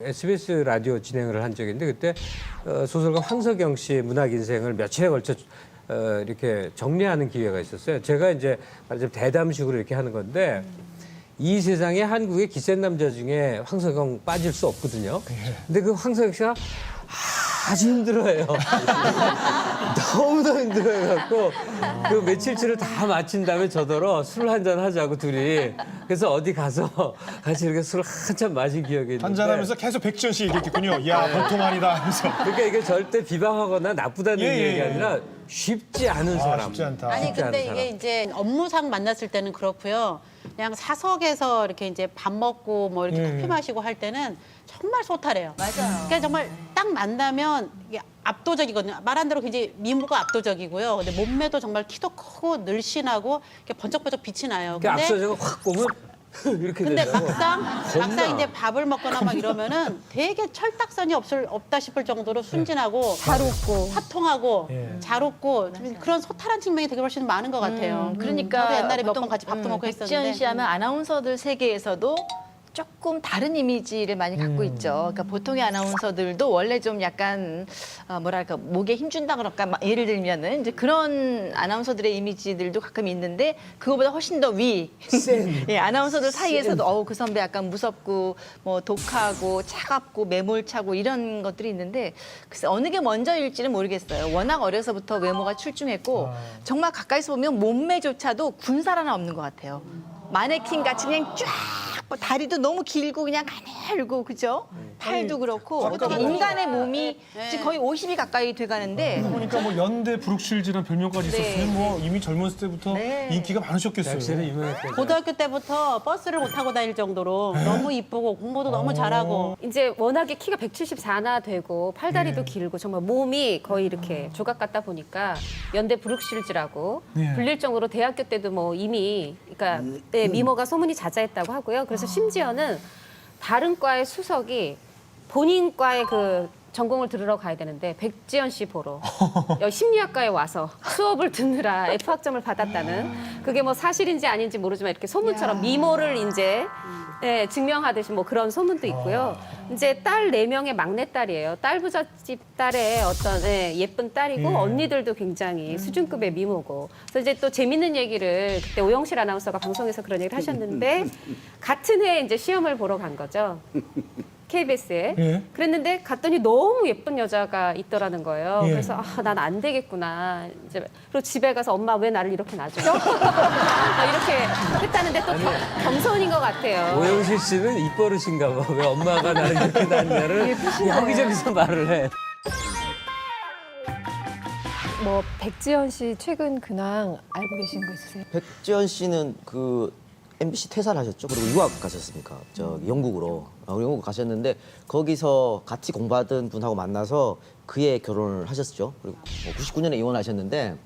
SBS 라디오 진행을 한 적이 있는데 그때 소설가 황석영 씨의 문학 인생을 며칠에 걸쳐 이렇게 정리하는 기회가 있었어요. 제가 이제 말하자면 대담식으로 이렇게 하는 건데 이 세상에 한국의 기센 남자 중에 황석영 빠질 수 없거든요. 근데 그 황석영 씨가 아주 힘들어해요. 너무너무 힘들어해갖고 그 며칠치를 다 마친 다음에 저더러 술 한잔 하자고 둘이. 그래서 어디 가서 같이 이렇게 술 한잔 마신 기억이 있는데. 한잔하면서 계속 백지연 씨 얘기했겠군요. 야, 보통 아니다 하면서. 그러니까 이게 절대 비방하거나 나쁘다는 얘기 아니라 쉽지 않은 사람. 쉽지 않다. 아니 쉽지 근데 않은 이게 이제 업무상 만났을 때는 그렇고요. 그냥 사석에서 이렇게 이제 밥 먹고 뭐 이렇게 커피 마시고 할 때는 정말 소탈해요. 맞아요. 그러니까 정말 딱 만나면 이게 압도적이거든요. 말한 대로 굉장히 미모가 압도적이고요. 근데 몸매도 정말 키도 크고 늘씬하고 이렇게 번쩍번쩍 빛이 나요. 그 앞서자가 확 보면 이렇게 근데 된다고. 막상 이제 밥을 먹거나 막 이러면은 되게 철딱선이 없다 싶을 정도로 순진하고 잘 웃고 화통하고 잘 웃고 그런 소탈한 측면이 되게 훨씬 많은 것 같아요. 그러니까 저도 옛날에 몇 보통, 번 같이 밥도 먹고 백지연 했었는데 씨 하면 아나운서들 세계에서도 조금 다른 이미지를 많이 갖고 있죠. 그러니까 보통의 아나운서들도 원래 좀 약간 뭐랄까 목에 힘준다 그럴까 예를 들면은 이제 그런 아나운서들의 이미지들도 가끔 있는데 그거보다 훨씬 더 위. 예, 아나운서들 사이에서도 어우 그 선배 약간 무섭고 뭐 독하고 차갑고 매몰차고 이런 것들이 있는데 글쎄 어느 게 먼저일지는 모르겠어요. 워낙 어려서부터 외모가 출중했고 정말 가까이서 보면 몸매조차도 군살 하나 없는 것 같아요. 마네킹 같이 그냥 쫙 다리도 너무 길고 그냥 가늘고 그죠? 팔도 그렇고 어떻게 인간의 몸이 지금 거의 50이 가까이 돼가는데 보니까 뭐 연대 브룩실즈라는 별명까지 있었으면 뭐 이미 젊었을 때부터 인기가 많으셨겠어요. 당시에는 유명했겠죠. 고등학교 때부터 버스를 못 타고 다닐 정도로 너무 이쁘고 공부도 너무 잘하고 이제 워낙에 키가 174나 되고 팔다리도 길고 정말 몸이 거의 이렇게 조각 같다 보니까 연대 브룩실즈라고 불릴 정도로 대학교 때도 뭐 이미 그러니까 네, 미모가 소문이 자자했다고 하고요. 그래서 심지어는 다른 과의 수석이 본인 과의 그 전공을 들으러 가야 되는데 백지연 씨 보러 여기 심리학과에 와서 수업을 듣느라 F학점을 받았다는 그게 뭐 사실인지 아닌지 모르지만 이렇게 소문처럼 미모를 이제 네, 증명하듯이 뭐 그런 소문도 있고요. 이제 딸 4명의 막내딸이에요. 딸 부잣집 딸의 어떤 예쁜 딸이고 언니들도 굉장히 수준급의 미모고. 그래서 이제 또 재밌는 얘기를 그때 오영실 아나운서가 방송에서 그런 얘기를 하셨는데 같은 해에 이제 시험을 보러 간 거죠. KBS에. 그랬는데 갔더니 너무 예쁜 여자가 있더라는 거예요. 그래서 아, 난 안 되겠구나. 이제 그리고 집에 가서 엄마 왜 나를 이렇게 놔줘? 이렇게 했다는데 또 겸손인 것 같아요. 오영실 씨는 입버릇인가 봐. 왜 엄마가 나를 이렇게 낳냐를 여기저기서 말을 해. 뭐 백지연 씨 최근 근황 알고 계신 거 있으세요? 백지연 씨는 그 MBC 퇴사를 하셨죠. 그리고 유학 가셨으니까 영국으로 영국 가셨는데 거기서 같이 공부하던 분하고 만나서 그해 결혼을 하셨죠. 그리고 99년에 이혼하셨는데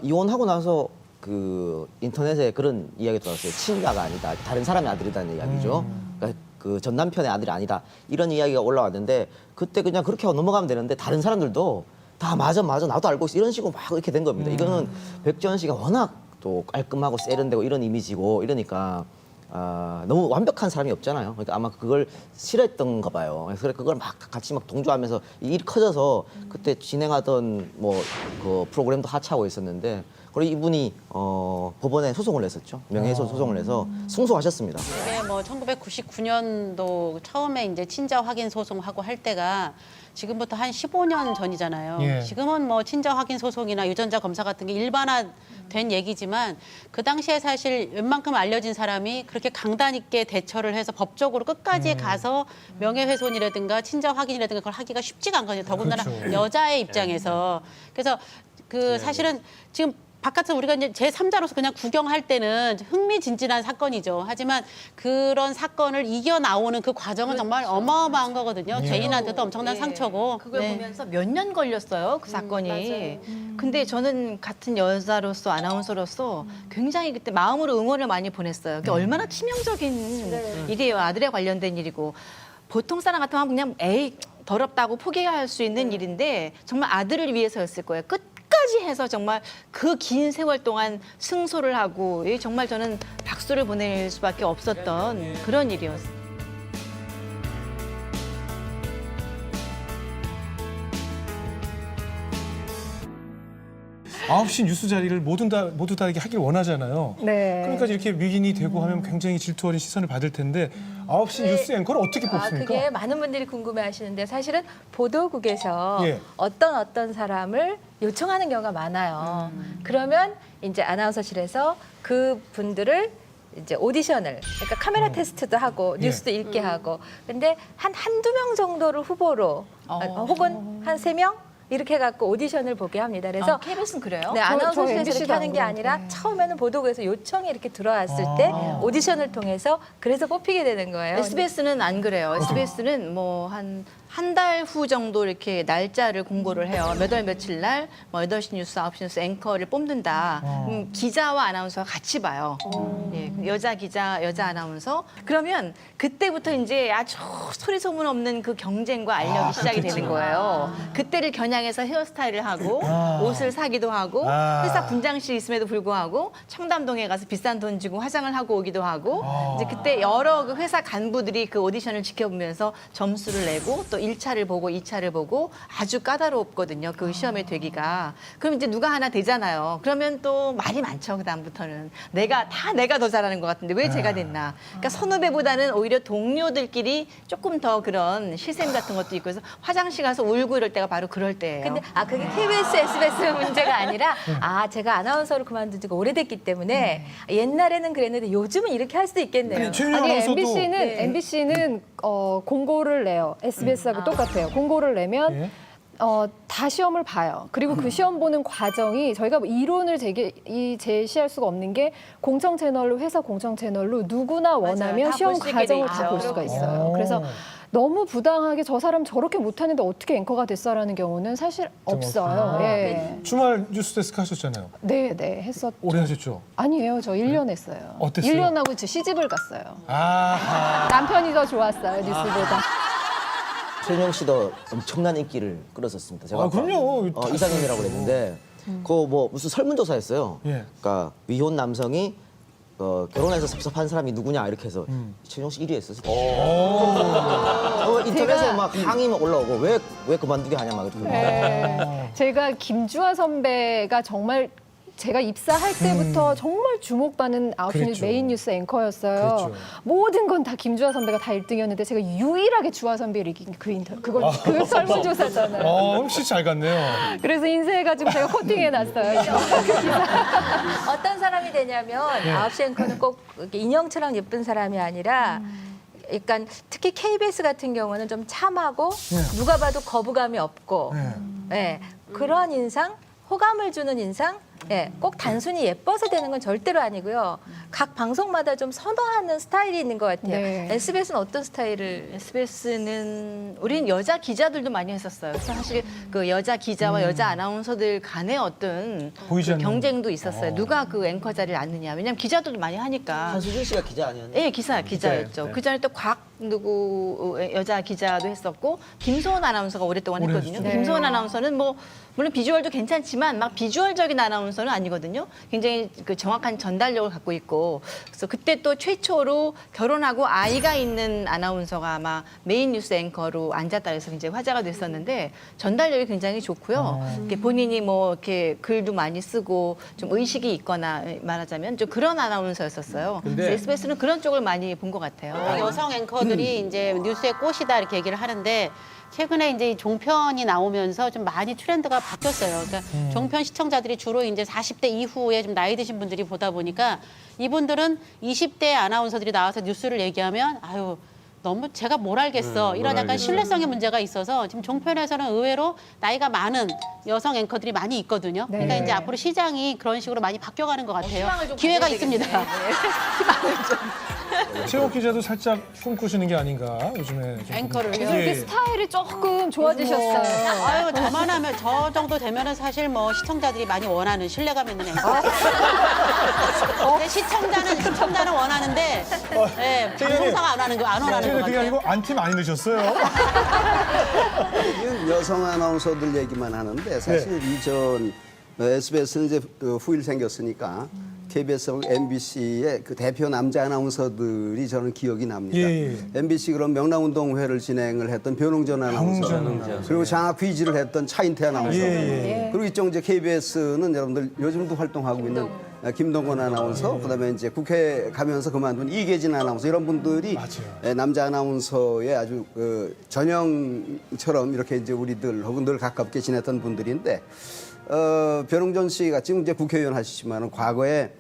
이혼하고 나서 그 인터넷에 그런 이야기가 들어왔어요. 친가가 아니다, 다른 사람의 아들이라는 이야기죠. 그러니까 그 전 남편의 아들이 아니다 이런 이야기가 올라왔는데 그때 그냥 그렇게 하고 넘어가면 되는데 다른 사람들도 다 맞아 나도 알고 있어 이런 식으로 막 이렇게 된 겁니다. 이거는 백지연 씨가 워낙 또 깔끔하고 세련되고 이런 이미지고 이러니까 너무 완벽한 사람이 없잖아요. 그러니까 아마 그걸 싫어했던가 봐요. 그래서 그걸 막 같이 막 동조하면서 일이 커져서 그때 진행하던 뭐 그 프로그램도 하차하고 있었는데 그리고 이분이 법원에 소송을 냈었죠. 명예훼손 소송을 내서 승소하셨습니다. 이게 뭐 1999년도 처음에 이제 친자 확인 소송하고 할 때가 지금부터 한 15년 전이잖아요. 지금은 뭐 친자 확인 소송이나 유전자 검사 같은 게 일반화된 얘기지만 그 당시에 사실 웬만큼 알려진 사람이 그렇게 강단 있게 대처를 해서 법적으로 끝까지 가서 명예훼손이라든가 친자 확인이라든가 그걸 하기가 쉽지가 않거든요. 더군다나 여자의 입장에서. 그래서 그 사실은 지금 바깥에서 우리가 이제 제3자로서 그냥 구경할 때는 흥미진진한 사건이죠. 하지만 그런 사건을 이겨 나오는 그 과정은 정말 어마어마한 거거든요. 개인한테도 엄청난 상처고. 그걸 보면서 몇 년 걸렸어요 그 사건이. 근데 저는 같은 여자로서 아나운서로서 굉장히 그때 마음으로 응원을 많이 보냈어요. 그게 얼마나 치명적인 일이에요. 아들에 관련된 일이고. 보통 사람 같으면 그냥 에이 더럽다고 포기할 수 있는 일인데 정말 아들을 위해서였을 거예요. 끝까지 해서 정말 그 긴 세월 동안 승소를 하고 정말 저는 박수를 보낼 수밖에 없었던 그런 일이었어요. 9시 뉴스 자리를 모두 다 이렇게 하길 원하잖아요. 네. 그러니까 이렇게 위인이 되고 하면 굉장히 질투 어린 시선을 받을 텐데 9시 뉴스 앵커를 어떻게 뽑습니까? 그게 많은 분들이 궁금해하시는데 사실은 보도국에서 예. 어떤 사람을 요청하는 경우가 많아요. 그러면 이제 아나운서실에서 그 분들을 이제 오디션을, 그러니까 카메라 테스트도 하고 뉴스도 읽게 하고, 근데 한두 명 정도를 후보로 혹은 한 3명 이렇게 해갖고 오디션을 보게 합니다. 그래서 KBS는 그래요? 네, 저 아나운서실에서 이렇게 MBC 도 하는 게 안 아니라 그러는데. 처음에는 보도국에서 요청이 이렇게 들어왔을 때 오디션을 통해서 그래서 뽑히게 되는 거예요. SBS는 안 그래요. SBS는 뭐 한 달 후 정도 이렇게 날짜를 공고를 해요. 몇 월 며칠 날 뭐 8시 뉴스, 9시 뉴스 앵커를 뽑는다. 기자와 아나운서가 같이 봐요. 예, 여자 기자, 여자 아나운서. 그러면 그때부터 이제 아주 소리 소문 없는 그 경쟁과 알력이 시작이 되는 거예요. 그때를 겨냥해서 헤어스타일을 하고 옷을 사기도 하고 회사 분장실 있음에도 불구하고 청담동에 가서 비싼 돈 주고 화장을 하고 오기도 하고 이제 그때 여러 그 회사 간부들이 그 오디션을 지켜보면서 점수를 내고 또 1차를 보고 2차를 보고 아주 까다롭거든요. 그 시험에 되기가. 그럼 이제 누가 하나 되잖아요. 그러면 또 말이 많죠. 그다음부터는. 내가 더 잘하는 것 같은데 왜 제가 됐나. 그러니까 선후배보다는 오히려 동료들끼리 조금 더 그런 실셈 같은 것도 있고 해서 화장실 가서 울고 이럴 때가 바로 그럴 때예요. 근데 그게 KBS, SBS 문제가 아니라 제가 아나운서를 그만둔 지가 오래됐기 때문에 옛날에는 그랬는데 요즘은 이렇게 할 수도 있겠네요. 최윤영 아니 아나운서도 MBC는 공고를 내요. SBS하고 똑같아요. 공고를 내면 예. 다 시험을 봐요. 그리고 그 시험 보는 과정이 저희가 뭐 이론을 제시할 수가 없는 게 공청 채널로 회사 공청 채널로 누구나 원하면 다 시험 볼 수 있게 과정을 돼 다 볼 수가 있죠. 있어요. 그래서 너무 부당하게 저 사람 저렇게 못하는데 어떻게 앵커가 됐어라는 경우는 사실 없어요. 예. 주말 뉴스 데스크 하셨잖아요. 네, 했었. 오래 하셨죠? 아니에요, 저 1년 했어요. 어땠어요? 1년 하고 저 시집을 갔어요. 아하. 남편이 더 좋았어요, 뉴스보다. 최윤영 씨도 엄청난 인기를 끌었었습니다. 제가 아, 아까, 그럼요. 이상형이라고 그랬는데 그거 뭐 무슨 설문조사했어요. 예. 그러니까 위혼 남성이 결혼해서 섭섭한 사람이 누구냐 이렇게 해서 최윤영 씨 1위 했었어요. 인터넷에 막 항의 막 올라오고 왜 그만두게 하냐 막 이렇게. 네. 제가 김주아 선배가 정말 제가 입사할 때부터 정말 주목받는 9시 뉴스 그랬죠. 메인 뉴스 앵커였어요. 그랬죠. 모든 건 다 김주아 선배가 다 1등이었는데 제가 유일하게 주아 선배를 이긴 게 그 설문조사잖아요. 혹시 잘 갔네요. 그래서 인쇄해가지고 제가 코팅해놨어요. 어떤 사람이 되냐면 9시 앵커는 꼭 이렇게 인형처럼 예쁜 사람이 아니라 약간 특히 KBS 같은 경우는 좀 참하고 누가 봐도 거부감이 없고 그런 인상, 호감을 주는 인상, 꼭 단순히 예뻐서 되는 건 절대로 아니고요. 각 방송마다 좀 선호하는 스타일이 있는 것 같아요. 네. SBS는 어떤 스타일을? SBS는 우린 여자 기자들도 많이 했었어요. 사실 그 여자 기자와 여자 아나운서들 간의 어떤 보이지 그 않는. 경쟁도 있었어요. 누가 그 앵커 자리를 앉느냐. 왜냐면 기자들도 많이 하니까. 한수진 씨가 기자 아니었나요? 예, 기자였죠. 네. 그 전에 또 누구 여자 기자도 했었고 김소원 아나운서가 오랫동안 오래 했거든요. 했죠. 김소원 아나운서는 뭐 물론 비주얼도 괜찮지만 막 비주얼적인 아나운서는 아니거든요. 굉장히 그 정확한 전달력을 갖고 있고 그래서 그때 또 최초로 결혼하고 아이가 있는 아나운서가 아마 메인 뉴스 앵커로 앉았다 해서 굉장히 화제가 됐었는데 전달력이 굉장히 좋고요. 이렇게 본인이 뭐 이렇게 글도 많이 쓰고 좀 의식이 있거나 말하자면 좀 그런 아나운서였었어요. 그래서 SBS는 그런 쪽을 많이 본 것 같아요. 여성 앵커들이 이제 뉴스의 꽃이다 이렇게 얘기를 하는데 최근에 이제 이 종편이 나오면서 좀 많이 트렌드가 바뀌었어요. 그러니까 종편 시청자들이 주로 이제 40대 이후에 좀 나이 드신 분들이 보다 보니까 이분들은 20대 아나운서들이 나와서 뉴스를 얘기하면 아유 너무 제가 뭘 알겠어 이런 약간 신뢰성의 문제가 있어서 지금 종편에서는 의외로 나이가 많은 여성 앵커들이 많이 있거든요. 네. 그러니까 이제 앞으로 시장이 그런 식으로 많이 바뀌어가는 것 같아요. 희망을 좀 기회가 가져야 있습니다. 최욱 기자도 살짝 꿈꾸시는 게 아닌가 요즘에. 좀. 앵커를요? 이렇게 스타일이 조금 좋아지셨어요. 아유 저만 하면 저 정도 되면은 사실 뭐 시청자들이 많이 원하는 신뢰감 있는 앵커. 근데 시청자는 원하는데 예, 방송사가 안 원하는 것 그게 같아요. 아니고 안티 많이 넣으셨어요. 지금 여성 아나운서들 얘기만 하는데 사실 이전 SBS는 이제 후일 생겼으니까 KBS하고 MBC의 그 대표 남자 아나운서들이 저는 기억이 납니다. 예. MBC 그럼 명랑운동회를 진행을 했던 변홍전 아나운서, 그리고 장학 퀴즈를 했던 차인태 아나운서, 그리고 이쪽 이제 KBS는 여러분들 요즘도 활동하고 있는 김동건 아나운서, 그다음에 이제 국회 가면서 그만둔 이계진 아나운서 이런 분들이 남자 아나운서의 아주 전형처럼 이렇게 이제 우리들하고 늘 가깝게 지냈던 분들인데 변홍전 씨가 지금 이제 국회의원 하시지만은 과거에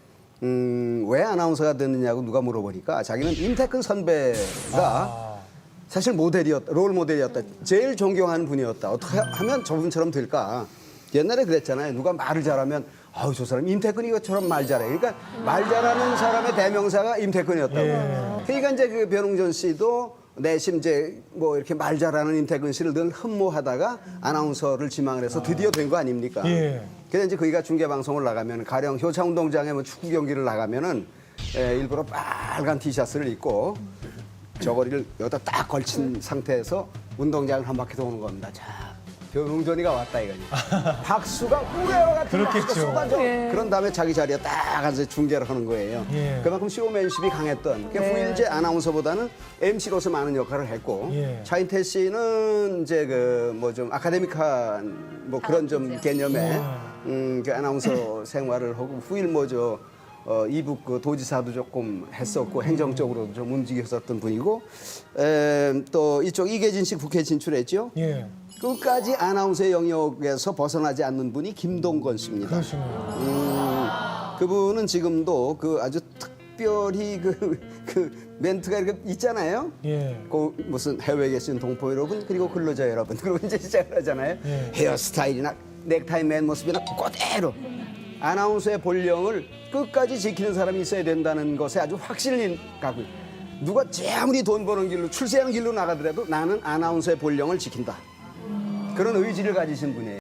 왜 아나운서가 됐느냐고 누가 물어보니까 자기는 임태근 선배가 사실 모델이었다, 롤 모델이었다, 제일 존경하는 분이었다. 어떻게 하면 저분처럼 될까? 옛날에 그랬잖아요. 누가 말을 잘하면 아우 저 사람 임태근이 것처럼 말 잘해. 그러니까 말 잘하는 사람의 대명사가 임태근이었다고. 그러니까 이제 그 변홍전 씨도 내심 이제 뭐 이렇게 말 잘하는 임태근 씨를 늘 흠모하다가 아나운서를 지망을 해서 드디어 된 거 아닙니까? 그래서 이제 거기가 중계 방송을 나가면 가령 효창운동장에 뭐 축구 경기를 나가면은 일부러 빨간 티셔츠를 입고 저고리를 여기다 딱 걸친 상태에서 운동장을 한 바퀴 도는 겁니다. 자, 변홍전이가 왔다 이거지. 박수가 우레와 같은 박수가 쏟아져. 그런 다음에 자기 자리에 딱 앉아서 중계를 하는 거예요. 그만큼 쇼맨십이 강했던. 그러니까 후일제 아나운서보다는 MC로서 많은 역할을 했고 차인태 씨는 이제 그 뭐 좀 아카데믹한 뭐 그런 좀 개념의 그 아나운서 생활을 하고 후일 뭐저 이북 그 도지사도 조금 했었고 행정적으로도 좀 움직였었던 분이고 또 이쪽 이계진 씨 국회 진출했죠. 끝까지 아나운서의 영역에서 벗어나지 않는 분이 김동건 씨입니다. 그분은 지금도 그 아주 특별히 그 멘트가 이렇게 있잖아요. 그 무슨 해외에 계신 동포 여러분 그리고 근로자 여러분 그리고 이제 시작을 하잖아요. 헤어스타일이나 넥타이 맨 모습이나 그대로 아나운서의 본령을 끝까지 지키는 사람이 있어야 된다는 것에 아주 확신을 갖고 누가 아무리 돈 버는 길로 출세하는 길로 나가더라도 나는 아나운서의 본령을 지킨다. 그런 의지를 가지신 분이에요.